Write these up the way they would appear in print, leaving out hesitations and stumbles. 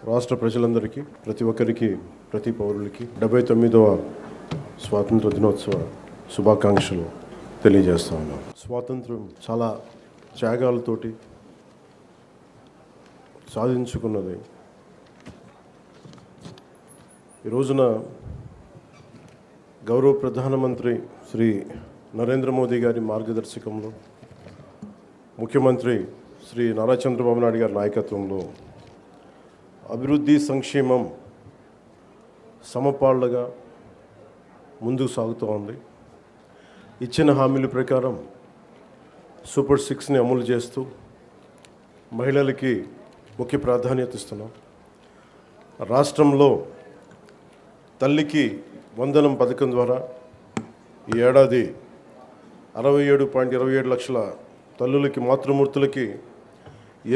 రాష్ట్ర ప్రజలందరికీ, ప్రతి ఒక్కరికి, ప్రతి పౌరులకి 79వ స్వాతంత్ర దినోత్సవ శుభాకాంక్షలు తెలియజేస్తా ఉన్నాం. స్వాతంత్రం చాలా త్యాగాలతోటి సాధించుకున్నది. ఈ రోజున గౌరవ ప్రధానమంత్రి శ్రీ నరేంద్ర మోదీ గారి మార్గదర్శకంలో, ముఖ్యమంత్రి శ్రీ నారా చంద్రబాబు నాయుడు గారి నాయకత్వంలో అభివృద్ధి, సంక్షేమం సమపాళ్లుగా ముందుకు సాగుతూ ఉంది. ఇచ్చిన హామీల ప్రకారం సూపర్ 6ని అమలు చేస్తూ మహిళలకి ముఖ్య ప్రాధాన్యత ఇస్తున్నాం. రాష్ట్రంలో తల్లికి వందనం పథకం ద్వారా ఈ ఏడాది 67.27 లక్షల తల్లులకి, మాతృమూర్తులకి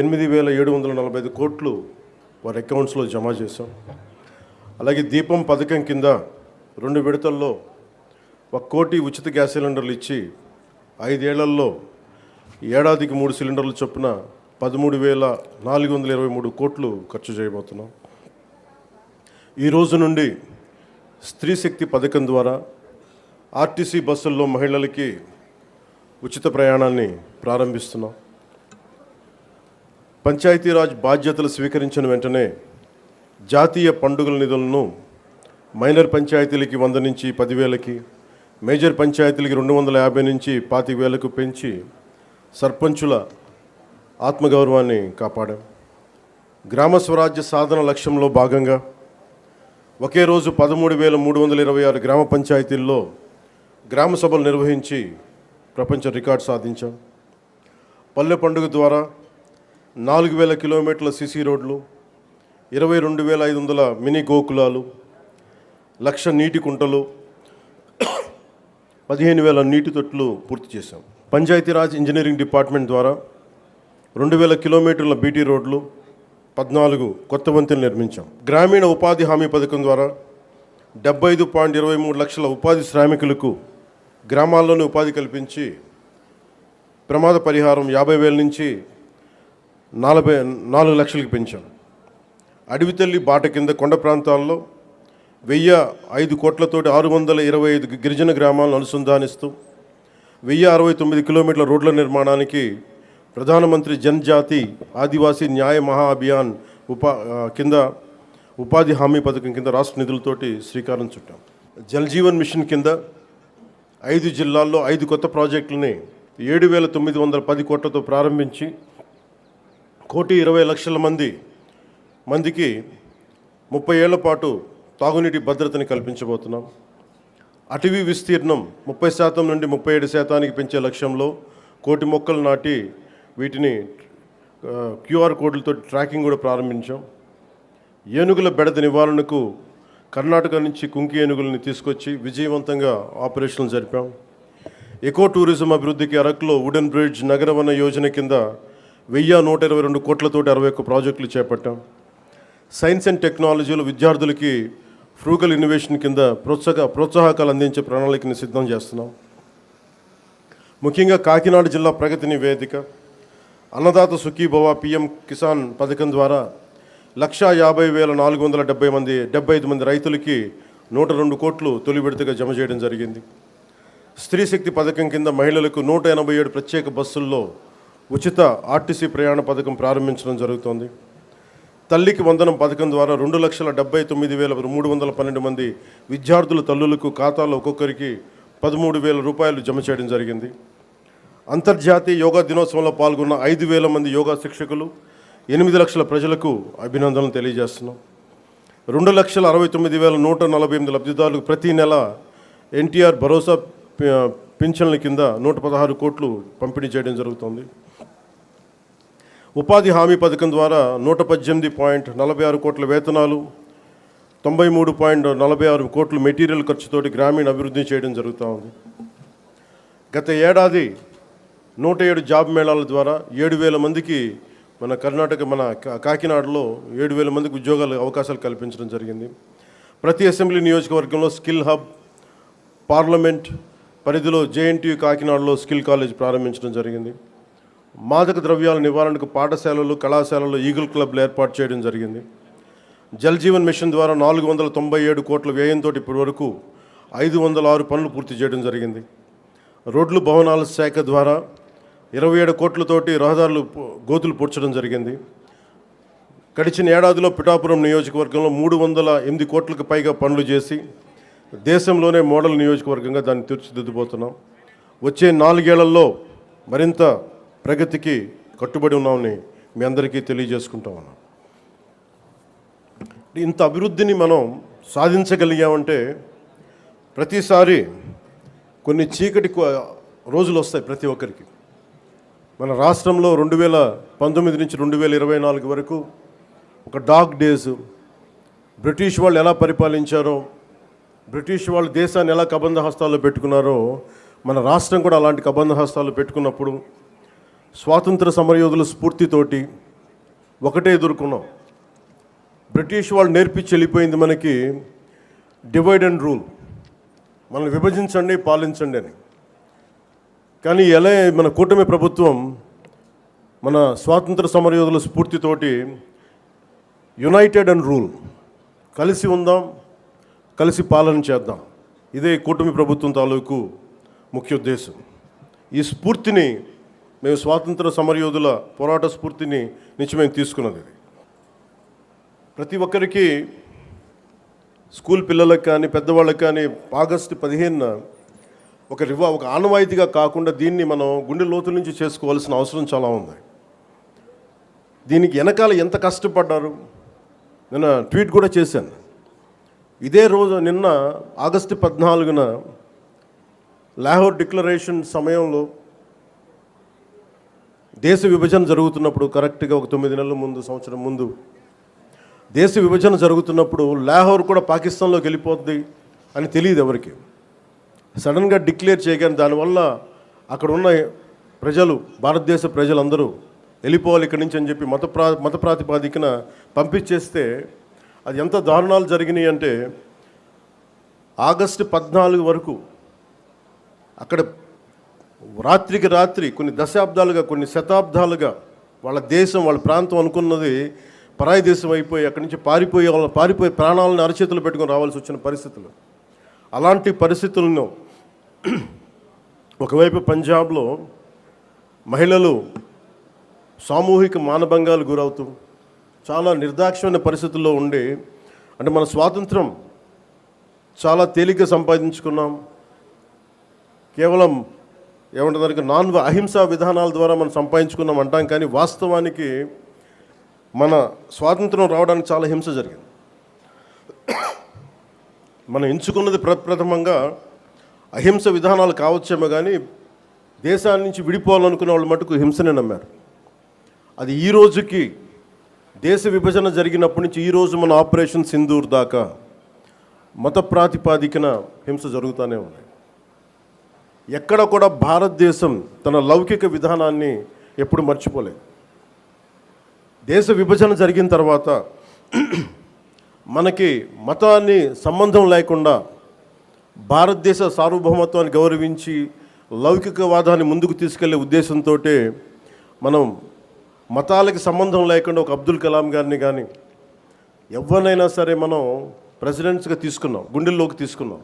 8,745 కోట్లు వారి అకౌంట్స్లో జమ చేశాం. అలాగే దీపం పథకం కింద 2 విడతల్లో 1 కోటి ఉచిత గ్యాస్ సిలిండర్లు ఇచ్చి 5 ఏళ్లలో ఏడాదికి 3 సిలిండర్లు చొప్పున 13,423 కోట్లు ఖర్చు చేయబోతున్నాం. ఈ రోజు నుండి స్త్రీ శక్తి పథకం ద్వారా ఆర్టీసీ బస్సుల్లో మహిళలకి ఉచిత ప్రయాణాన్ని ప్రారంభిస్తున్నాం. పంచాయతీరాజ్ బాధ్యతలు స్వీకరించిన వెంటనే జాతీయ పండుగల నిధులను మైనర్ పంచాయతీలకి 100 నుంచి 10,000కి, మేజర్ పంచాయతీలకి 250 నుంచి 25,000కు పెంచి సర్పంచుల ఆత్మగౌరవాన్ని కాపాడాం. గ్రామ స్వరాజ్య సాధన లక్ష్యంలో భాగంగా ఒకే రోజు 13,326 గ్రామ పంచాయతీల్లో గ్రామ సభలు నిర్వహించి ప్రపంచ రికార్డు సాధించాం. పల్లె పండుగ ద్వారా 4,000 కిలోమీటర్ల సిసి రోడ్లు, 22,500 మినీ గోకులాలు, 1,00,000 నీటి కుంటలు, 15,000 నీటి తొట్లు పూర్తి చేశాం. పంచాయతీరాజ్ ఇంజనీరింగ్ డిపార్ట్మెంట్ ద్వారా 2,000 కిలోమీటర్ల బీటీ రోడ్లు, 14 కొత్త వంతెనలు నిర్మించాం. గ్రామీణ ఉపాధి హామీ పథకం ద్వారా 75.23 లక్షల ఉపాధి శ్రామికులకు గ్రామాల్లోనే ఉపాధి కల్పించి ప్రమాద పరిహారం 50,000 నుంచి 4 లక్షలకు పెంచాం. అడవితల్లి బాట కింద కొండ ప్రాంతాల్లో 1,005 కోట్లతోటి 625 గిరిజన గ్రామాలను అనుసంధానిస్తూ 1,069 కిలోమీటర్ల రోడ్ల నిర్మాణానికి ప్రధానమంత్రి జనజాతి ఆదివాసీ న్యాయ మహా అభియాన్ కింద ఉపాధి హామీ పథకం కింద రాష్ట్ర నిధులతోటి శ్రీకారం చుట్టాం. జల్ జీవన్ మిషన్ కింద 5 జిల్లాల్లో 5 కొత్త ప్రాజెక్టులని 7,910 కోట్లతో ప్రారంభించి 1,20,00,000 మందికి 30 ఏళ్ల పాటు తాగునీటి భద్రతని కల్పించబోతున్నాం. అటవీ విస్తీర్ణం 30% నుండి 37% పెంచే లక్ష్యంలో 1 కోటి మొక్కలు నాటి వీటిని క్యూఆర్ కోడ్లతో ట్రాకింగ్ కూడా ప్రారంభించాం. ఏనుగుల బెడద నివారణకు కర్ణాటక నుంచి కుంకి ఏనుగులని తీసుకొచ్చి విజయవంతంగా ఆపరేషన్లు జరిపాం. ఎకో టూరిజం అభివృద్ధికి అరకులో వుడెన్ బ్రిడ్జ్ నగరవన యోజన కింద 1,122 కోట్లతోటి 61 ప్రాజెక్టులు చేపట్టాం. సైన్స్ అండ్ టెక్నాలజీలో విద్యార్థులకి ఫ్రూగల్ ఇన్నోవేషన్ కింద ప్రోత్సాహకాలు అందించే ప్రణాళికని సిద్ధం చేస్తున్నాం. ముఖ్యంగా కాకినాడ జిల్లా ప్రగతి నివేదిక, అన్నదాత సుఖీభవ పిఎం కిసాన్ పథకం ద్వారా 1,50,475 మంది రైతులకి 102 కోట్లు తొలి విడతగా జమ చేయడం జరిగింది. స్త్రీ శక్తి పథకం కింద మహిళలకు 187 ప్రత్యేక బస్సుల్లో ఉచిత ఆర్టీసీ ప్రయాణ పథకం ప్రారంభించడం జరుగుతోంది. తల్లికి వందనం పథకం ద్వారా 2,79,312 మంది విద్యార్థుల తల్లులకు ఖాతాలో ఒక్కొక్కరికి 13,000 రూపాయలు జమ చేయడం జరిగింది. అంతర్జాతీయ యోగా దినోత్సవంలో పాల్గొన్న 5,000 మంది యోగా శిక్షకులు, 8 లక్షల ప్రజలకు అభినందనలు తెలియజేస్తున్నాం. 2,69,148 లబ్ధిదారులకు ప్రతి నెల ఎన్టీఆర్ భరోసా పింఛన్ల కింద 116 కోట్లు పంపిణీ చేయడం జరుగుతుంది. ఉపాధి హామీ పథకం ద్వారా 118.46 కోట్ల వేతనాలు, 93.46 కోట్ల మెటీరియల్ ఖర్చుతోటి గ్రామీణ అభివృద్ధి చేయడం జరుగుతూ ఉంది. గత ఏడాది 107 జాబ్ మేళాల ద్వారా 7,000 మందికి మన కాకినాడలో 7,000 మందికి ఉద్యోగాల అవకాశాలు కల్పించడం జరిగింది. ప్రతి అసెంబ్లీ నియోజకవర్గంలో స్కిల్ హబ్, పార్లమెంట్ పరిధిలో జేఎన్టీయూ కాకినాడలో స్కిల్ కాలేజ్ ప్రారంభించడం జరిగింది. మాదక ద్రవ్యాల నివారణకు పాఠశాలలు, కళాశాలల్లో ఈగల్ క్లబ్లు ఏర్పాటు చేయడం జరిగింది. జల్ జీవన్ మిషన్ ద్వారా 497 కోట్ల వ్యయంతో ఇప్పటి వరకు 506 పనులు పూర్తి చేయడం జరిగింది. రోడ్లు భవనాల శాఖ ద్వారా 27 కోట్లతోటి రహదారులు గోతులు పూడ్చడం జరిగింది. గడిచిన ఏడాదిలో పిఠాపురం నియోజకవర్గంలో 308 కోట్లకు పైగా పనులు చేసి దేశంలోనే మోడల్ నియోజకవర్గంగా దాన్ని తీర్చిదిద్దుబోతున్నాం. వచ్చే 4 ఏళ్లలో మరింత ప్రగతికి కట్టుబడి ఉన్నామని మీ అందరికీ తెలియజేసుకుంటా ఉన్నాం. ఇంత అభివృద్ధిని మనం సాధించగలిగామంటే ప్రతిసారి కొన్ని చీకటి రోజులు వస్తాయి ప్రతి ఒక్కరికి. మన రాష్ట్రంలో 2019 నుంచి 2024 వరకు ఒక డార్క్ డేస్. బ్రిటిష్ వాళ్ళు ఎలా పరిపాలించారో, బ్రిటిష్ వాళ్ళు దేశాన్ని ఎలా కబంధ హస్తాల్లో పెట్టుకున్నారో మన రాష్ట్రం కూడా అలాంటి కబంధ హస్తాలు పెట్టుకున్నప్పుడు స్వాతంత్ర సమరయోధుల స్ఫూర్తితోటి ఒకటే ఎదుర్కొన్నాం. బ్రిటిష్ వాళ్ళు నేర్పించి వెళ్ళిపోయింది మనకి డివైడ్ అండ్ రూల్, మనల్ని విభజించండి పాలించండి అని. కానీ ఎలా మన కూటమి ప్రభుత్వం మన స్వాతంత్ర సమరయోధుల స్ఫూర్తితోటి యునైటెడ్ అండ్ రూల్, కలిసి ఉందాం, కలిసి పాలన చేద్దాం, ఇదే కూటమి ప్రభుత్వం తాలూకు ముఖ్య ఉద్దేశం. ఈ స్ఫూర్తిని మేము స్వాతంత్ర సమరయోధుల పోరాట స్ఫూర్తిని నుంచి మేము తీసుకున్నది. ప్రతి ఒక్కరికి స్కూల్ పిల్లలకు కానీ పెద్దవాళ్ళకి కానీ ఆగస్టు 15న ఒక ఆనవాయితీగా కాకుండా దీన్ని మనం గుండె లోతుల నుంచి చేసుకోవాల్సిన అవసరం చాలా ఉంది. దీనికి వెనకాల ఎంత కష్టపడ్డారు నేను ట్వీట్ కూడా చేశాను. ఇదే రోజు నిన్న ఆగస్టు 14న లాహోర్ డిక్లరేషన్ సమయంలో దేశ విభజన జరుగుతున్నప్పుడు, కరెక్ట్గా ఒక 9 నెలల ముందు, సంవత్సరం ముందు దేశ విభజన జరుగుతున్నప్పుడు లాహోర్ కూడా పాకిస్తాన్లోకి వెళ్ళిపోద్ది అని తెలియదు ఎవరికి. సడన్గా డిక్లేర్ చేయగానే దానివల్ల అక్కడ ఉన్న ప్రజలు, భారతదేశ ప్రజలందరూ వెళ్ళిపోవాలి ఇక్కడి నుంచి అని చెప్పి మత ప్రాతిపాదికన పంపించేస్తే అది ఎంత దారుణాలు జరిగినాయి అంటే ఆగస్టు 14 వరకు అక్కడ రాత్రికి రాత్రి కొన్ని దశాబ్దాలుగా, కొన్ని శతాబ్దాలుగా వాళ్ళ దేశం, వాళ్ళ ప్రాంతం అనుకున్నది పరాయి దేశం అయిపోయి అక్కడి నుంచి పారిపోయి ప్రాణాలను అరచేతులు పెట్టుకొని రావాల్సి వచ్చిన పరిస్థితులు. అలాంటి పరిస్థితులను ఒకవైపు పంజాబ్లో మహిళలు సామూహిక మానభంగాలు గురవుతూ చాలా నిర్దాక్షిణ్యమైన పరిస్థితుల్లో ఉండి, అంటే మన స్వాతంత్రం చాలా తేలిగ్గా సంపాదించుకున్నాం, కేవలం ఏమంటారు అహింసా విధానాల ద్వారా మనం సంపాదించుకున్నాం అంటాం. కానీ వాస్తవానికి మన స్వాతంత్రం రావడానికి చాలా హింస జరిగింది. మనం ఎంచుకున్నది ప్రప్రథమంగా అహింస విధానాలు కావచ్చేమో కానీ దేశాన్ని నుంచి విడిపోవాలనుకునే వాళ్ళు మటుకు హింసనే నమ్మారు. అది ఈ రోజుకి, దేశ విభజన జరిగినప్పటి నుంచి ఈరోజు మన ఆపరేషన్ సింధూర్ దాకా మత ప్రాతిపాదికన హింస జరుగుతూనే ఉంది. ఎక్కడ కూడా భారతదేశం తన లౌకిక విధానాన్ని ఎప్పుడు మర్చిపోలేదు. దేశ విభజన జరిగిన తర్వాత మనకి మతాన్ని సంబంధం లేకుండా భారతదేశ సార్వభౌమత్వాన్ని గౌరవించి లౌకికవాదాన్ని ముందుకు తీసుకెళ్లే ఉద్దేశంతో మనం మతాలకి సంబంధం లేకుండా ఒక అబ్దుల్ కలాం గారిని కానీ ఎవరినైనా సరే మనం ప్రెసిడెంట్స్గా తీసుకున్నాం, గుండెల్లోకి తీసుకున్నాం.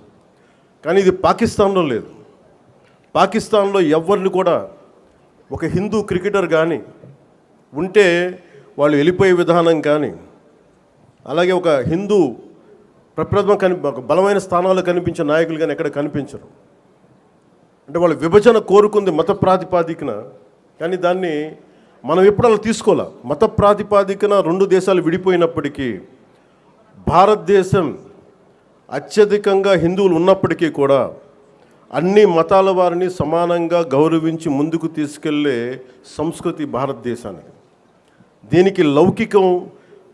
కానీ ఇది పాకిస్తాన్లో లేదు. పాకిస్తాన్లో ఎవరిని కూడా ఒక హిందూ క్రికెటర్ కానీ ఉంటే వాళ్ళు వెళ్ళిపోయే విధానం కానీ, అలాగే ఒక హిందూ ఒక బలమైన స్థానాల్లో కనిపించే నాయకులు కానీ ఎక్కడ కనిపించరు. అంటే వాళ్ళు విభజన కోరుకుంది మత ప్రాతిపాదికన, కానీ దాన్ని మనం ఎప్పుడు అలా తీసుకోవాలి. మత ప్రాతిపాదికన 2 దేశాలు విడిపోయినప్పటికీ భారతదేశం అత్యధికంగా హిందువులు ఉన్నప్పటికీ కూడా అన్ని మతాల వారిని సమానంగా గౌరవించి ముందుకు తీసుకెళ్లే సంస్కృతి భారతదేశానికి. దీనికి లౌకికం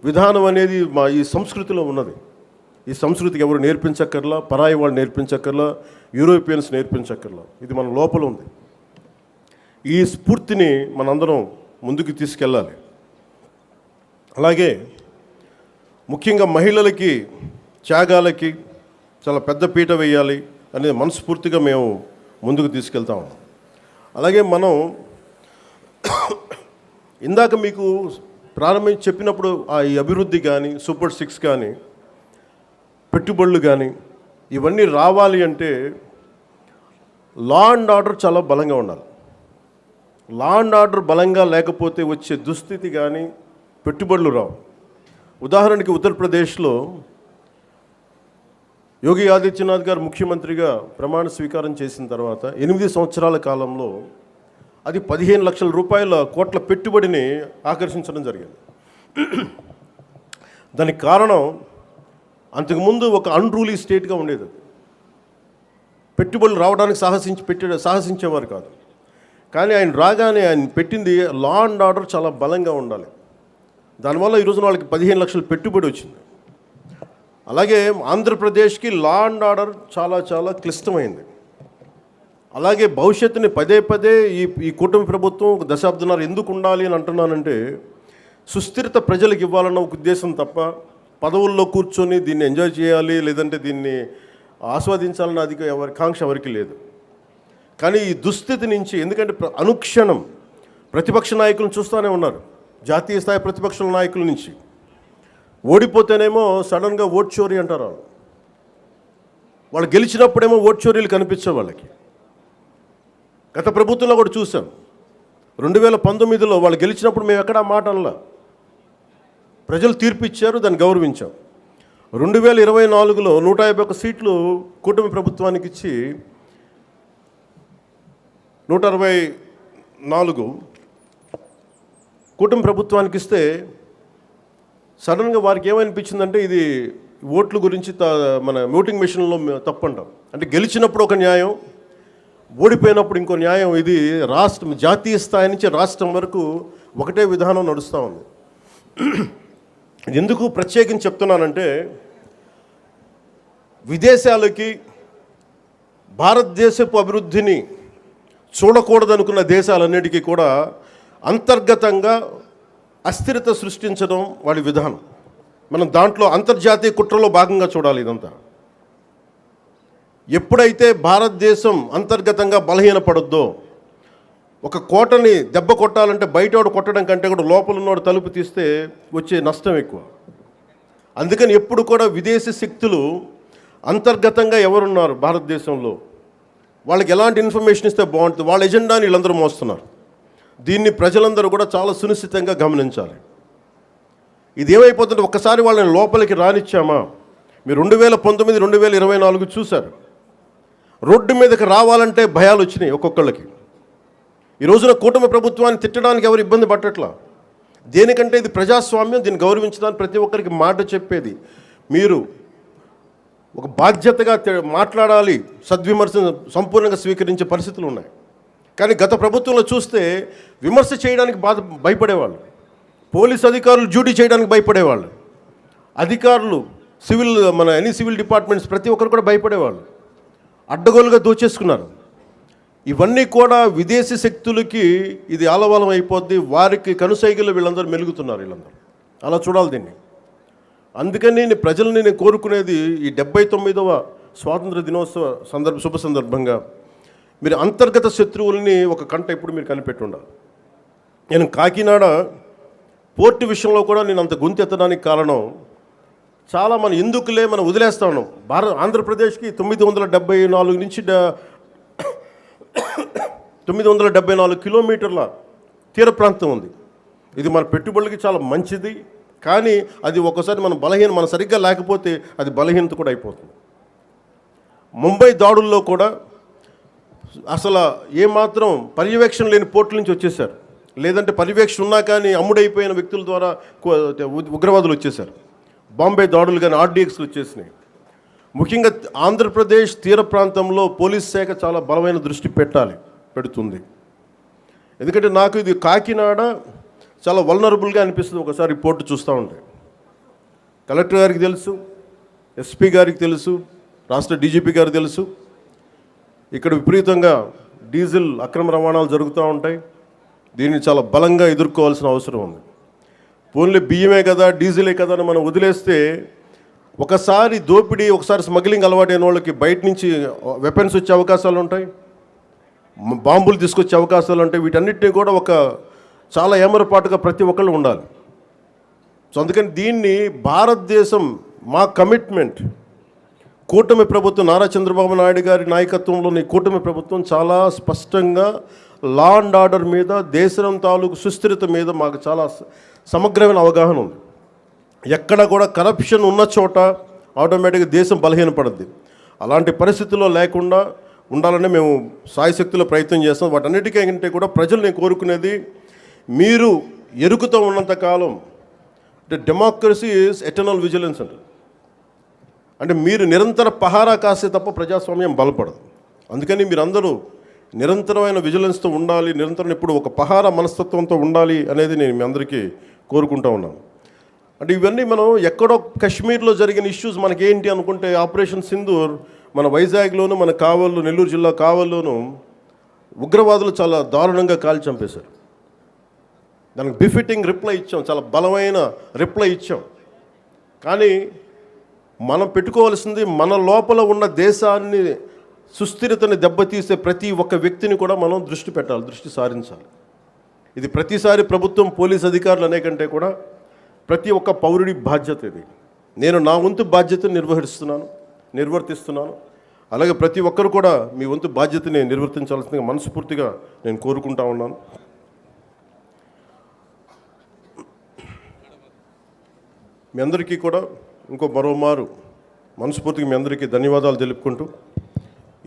విధానం అనేది ఈ సంస్కృతిలో ఉన్నది. ఈ సంస్కృతికి ఎవరు నేర్పించక్కర్లా, పరాయి వాళ్ళు నేర్పించక్కర్లా, యూరోపియన్స్ నేర్పించక్కర్లా. ఇది మన లోపల ఉంది. ఈ స్ఫూర్తిని మనందరం ముందుకు తీసుకెళ్ళాలి. అలాగే ముఖ్యంగా మహిళలకి త్యాగాలకి చాలా పెద్ద పీట వేయాలి అనేది మనస్ఫూర్తిగా మేము ముందుకు తీసుకెళ్తాం. అలాగే మనం ఇందాక మీకు ప్రారంభించి చెప్పినప్పుడు ఈ అభివృద్ధి కానీ సూపర్ 6 కానీ పెట్టుబడులు కానీ ఇవన్నీ రావాలి అంటే లా అండ్ ఆర్డర్ చాలా బలంగా ఉండాలి. లా అండ్ ఆర్డర్ బలంగా లేకపోతే వచ్చే దుస్థితి కానీ పెట్టుబడులు రావు. ఉదాహరణకి ఉత్తరప్రదేశ్లో యోగి ఆదిత్యనాథ్ గారు ముఖ్యమంత్రిగా ప్రమాణ స్వీకారం చేసిన తర్వాత 8 సంవత్సరాల కాలంలో అది 15 లక్షల రూపాయల కోట్ల పెట్టుబడిని ఆకర్షించడం జరిగింది. దానికి కారణం అంతకుముందు ఒక అన్రూలీ స్టేట్గా ఉండేది. పెట్టుబడులు రావడానికి సాహసించేవారు కాదు. కానీ ఆయన రాగానే ఆయన పెట్టింది లా అండ్ ఆర్డర్ చాలా బలంగా ఉండాలి. దానివల్ల ఈరోజు వాళ్ళకి 15 లక్షల పెట్టుబడి వచ్చింది. అలాగే ఆంధ్రప్రదేశ్కి లా అండ్ ఆర్డర్ చాలా చాలా క్లిష్టమైంది. అలాగే భవిష్యత్తుని పదే పదే ఈ కూటమి ప్రభుత్వం ఒక దశాబ్దన్నర ఎందుకు ఉండాలి అని అంటున్నానంటే సుస్థిరత ప్రజలకు ఇవ్వాలన్న ఒక ఉద్దేశం తప్ప పదవుల్లో కూర్చొని దీన్ని ఎంజాయ్ చేయాలి లేదంటే దీన్ని ఆస్వాదించాలన్న కాంక్ష ఎవరికి లేదు. కానీ ఈ దుస్థితి నుంచి ఎందుకంటే అనుక్షణం ప్రతిపక్ష నాయకులను చూస్తూనే ఉన్నారు. జాతీయ స్థాయి ప్రతిపక్ష నాయకుల నుంచి ఓడిపోతేనేమో సడన్గా ఓట్ చోరీ అంటారు. వాళ్ళు గెలిచినప్పుడేమో ఓట్ చోరీలు కనిపించే వాళ్ళకి. గత ప్రభుత్వంలో కూడా చూసాం. 2019లో వాళ్ళు గెలిచినప్పుడు మేము ఎక్కడా మాట అనలా. ప్రజలు తీర్పు ఇచ్చారు, దాన్ని గౌరవించాం. 2024లో 151 సీట్లు కూటమి ప్రభుత్వానికి ఇచ్చి 164 కూటమి ప్రభుత్వానికి ఇస్తే సడన్గా వారికి ఏమనిపించిందంటే ఇది ఓట్ల గురించి మన ఓటింగ్ మెషిన్లో తప్పంటాం. అంటే గెలిచినప్పుడు ఒక న్యాయం, ఓడిపోయినప్పుడు ఇంకో న్యాయం. ఇది జాతీయ స్థాయి నుంచి రాష్ట్రం వరకు ఒకటే విధానం నడుస్తూ ఉంది. ఎందుకు ప్రత్యేకించి చెప్తున్నానంటే విదేశాలకి భారతదేశపు అభివృద్ధిని చూడకూడదనుకున్న దేశాలన్నిటికీ కూడా అంతర్గతంగా అస్థిరత సృష్టించడం వాడి విధానం. మనం దాంట్లో అంతర్జాతీయ కుట్రలో భాగంగా చూడాలి ఇదంతా. ఎప్పుడైతే భారతదేశం అంతర్గతంగా బలహీనపడద్దో, ఒక కోటని దెబ్బ కొట్టాలంటే బయటోడు కొట్టడం కంటే కూడా లోపల ఉన్నోడు తలుపు తీస్తే వచ్చే నష్టం ఎక్కువ. అందుకని ఎప్పుడు కూడా విదేశీ శక్తులు అంతర్గతంగా ఎవరున్నారు భారతదేశంలో, వాళ్ళకి ఎలాంటి ఇన్ఫర్మేషన్ ఇస్తే బాగుంటుంది, వాళ్ళ ఎజెండాని వీళ్ళందరూ మోస్తున్నారు. దీన్ని ప్రజలందరూ కూడా చాలా సునిశ్చితంగా గమనించాలి. ఇది ఏమైపోతుంటే ఒక్కసారి వాళ్ళని లోపలికి రానిచ్చామా, మీరు 2019, 2024 చూశారు. రోడ్డు మీదకి రావాలంటే భయాలు వచ్చినాయి ఒక్కొక్కళ్ళకి. ఈ రోజున కూటమి ప్రభుత్వాన్ని తిట్టడానికి ఎవరు ఇబ్బంది పట్టట్లా. దేనికంటే ఇది ప్రజాస్వామ్యం, దీన్ని గౌరవించడానికి ప్రతి ఒక్కరికి మాట చెప్పేది. మీరు ఒక బాధ్యతగా మాట్లాడాలి, సద్విమర్శను సంపూర్ణంగా స్వీకరించే పరిస్థితులు ఉన్నాయి. కానీ గత ప్రభుత్వంలో చూస్తే విమర్శ చేయడానికి భయపడేవాళ్ళు. పోలీస్ అధికారులు డ్యూటీ చేయడానికి భయపడేవాళ్ళు. అధికారులు ఎనీ సివిల్ డిపార్ట్మెంట్స్ ప్రతి ఒక్కరు కూడా భయపడేవాళ్ళు. అడ్డగోలుగా దోచేసుకున్నారు. ఇవన్నీ కూడా విదేశీ శక్తులకి ఇది ఆలవాలం అయిపోద్ది. వారికి కనుసైగలు వీళ్ళందరూ మెలుగుతున్నారు. వీళ్ళందరూ అలా చూడాలి దీన్ని. అందుకని ప్రజల్ని నేను కోరుకునేది ఈ 79వ స్వాతంత్ర దినోత్సవ శుభ సందర్భంగా మీరు అంతర్గత శత్రువుల్ని ఒక కంట ఎప్పుడు మీరు కనిపెట్టి ఉండాలి. నేను కాకినాడ పోర్టు విషయంలో కూడా నేను అంత గొంతెత్తడానికి కారణం చాలా మనం ఎందుకులే మనం వదిలేస్తా ఉన్నాం. ఆంధ్రప్రదేశ్కి 974 నుంచి 974 కిలోమీటర్ల తీర ప్రాంతం ఉంది. ఇది మన పెట్టుబడులకి చాలా మంచిది. కానీ అది ఒక్కోసారి మనం సరిగ్గా లేకపోతే అది బలహీనత కూడా అయిపోతుంది. ముంబై దాడుల్లో కూడా అసలు ఏమాత్రం పర్యవేక్షణ లేని పోర్టుల నుంచి వచ్చేసారు. లేదంటే పర్యవేక్షణ ఉన్నా కానీ అమ్ముడైపోయిన వ్యక్తుల ద్వారా ఉగ్రవాదులు వచ్చేసారు. బాంబే దాడులు కానీ ఆర్డీఎక్స్లు వచ్చేసినాయి. ముఖ్యంగా ఆంధ్రప్రదేశ్ తీర ప్రాంతంలో పోలీస్ శాఖ చాలా బలమైన దృష్టి పెడుతుంది. ఎందుకంటే నాకు ఇది కాకినాడ చాలా వల్నరబుల్గా అనిపిస్తుంది ఒకసారి రిపోర్టు చూస్తూ ఉంటే. కలెక్టర్ గారికి తెలుసు, ఎస్పీ గారికి తెలుసు, రాష్ట్ర డీజీపీ గారికి తెలుసు. ఇక్కడ విపరీతంగా డీజిల్ అక్రమ రవాణాలు జరుగుతూ ఉంటాయి. దీన్ని చాలా బలంగా ఎదుర్కోవాల్సిన అవసరం ఉంది. ఓన్లీ బియ్యమే కదా, డీజిలే కదా అని మనం వదిలేస్తే ఒకసారి దోపిడీ, ఒకసారి స్మగ్లింగ్ అలవాటైన వాళ్ళకి బయట నుంచి వెపన్స్ వచ్చే అవకాశాలు ఉంటాయి, బాంబులు తీసుకొచ్చే అవకాశాలు ఉంటాయి. వీటన్నిటిని కూడా చాలా ఏమరపాటుగా ప్రతి ఒక్కళ్ళు ఉండాలి. సో అందుకని దీన్ని భారతదేశం మా కమిట్మెంట్, కూటమి ప్రభుత్వం నారా చంద్రబాబు నాయుడు గారి నాయకత్వంలోని కూటమి ప్రభుత్వం చాలా స్పష్టంగా లా అండ్ ఆర్డర్ మీద, దేశం తాలూకు సుస్థిరత మీద మాకు చాలా సమగ్రమైన అవగాహన ఉంది. ఎక్కడ కూడా కరప్షన్ ఉన్న చోట ఆటోమేటిక్గా దేశం బలహీనపడుద్ది. అలాంటి పరిస్థితుల్లో లేకుండా ఉండాలని మేము సాయశక్తిలో ప్రయత్నం చేస్తాం. వాటన్నిటికంటే కూడా ప్రజలు నేను కోరుకునేది, మీరు ఎరుకుతో ఉన్నంతకాలం అంటే డెమోక్రసీ ఈజ్ ఎటర్నల్ విజిలెన్స్ అంటే మీరు నిరంతర పహారా కాస్తే తప్ప ప్రజాస్వామ్యం బలపడదు. అందుకని మీరందరూ నిరంతరమైన విజిలెన్స్తో ఉండాలి, నిరంతరం ఇప్పుడు ఒక పహారా మనస్తత్వంతో ఉండాలి అనేది నేను మీ అందరికీ కోరుకుంటూ ఉన్నాను. అంటే ఇవన్నీ మనం ఎక్కడో కశ్మీర్లో జరిగిన ఇష్యూస్ మనకేంటి అనుకుంటే, ఆపరేషన్ సింధూర్ మన వైజాగ్లోను, మన కావల్లో, నెల్లూరు జిల్లా కావల్లోనూ ఉగ్రవాదులు చాలా దారుణంగా కాల్చి చంపేశారు. దానికి బిఫిటింగ్ రిప్లై ఇచ్చాం, చాలా బలమైన రిప్లై ఇచ్చాం. కానీ మనం పెట్టుకోవాల్సింది, మన లోపల ఉన్న దేశాన్ని సుస్థిరతని దెబ్బతీసే ప్రతి ఒక్క వ్యక్తిని కూడా మనం దృష్టి పెట్టాలి, దృష్టి సారించాలి. ఇది ప్రతిసారి ప్రభుత్వం, పోలీస్ అధికారులు అనే కంటే కూడా ప్రతి ఒక్క పౌరుడి బాధ్యత ఇది. నేను నా వంతు బాధ్యతను నిర్వర్తిస్తున్నాను. అలాగే ప్రతి ఒక్కరు కూడా మీ వంతు బాధ్యతని నిర్వర్తించాల్సిందిగా మనస్ఫూర్తిగా నేను కోరుకుంటా ఉన్నాను. మీ అందరికీ కూడా మరోమారు మనస్ఫూర్తిగా మీ అందరికీ ధన్యవాదాలు తెలుపుకుంటూ,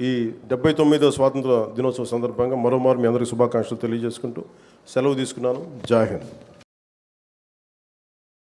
ఈ 79వ స్వాతంత్ర దినోత్సవ సందర్భంగా మరోమారు మీ అందరికీ శుభాకాంక్షలు తెలియజేసుకుంటూ సెలవు తీసుకున్నాను. జై హింద్.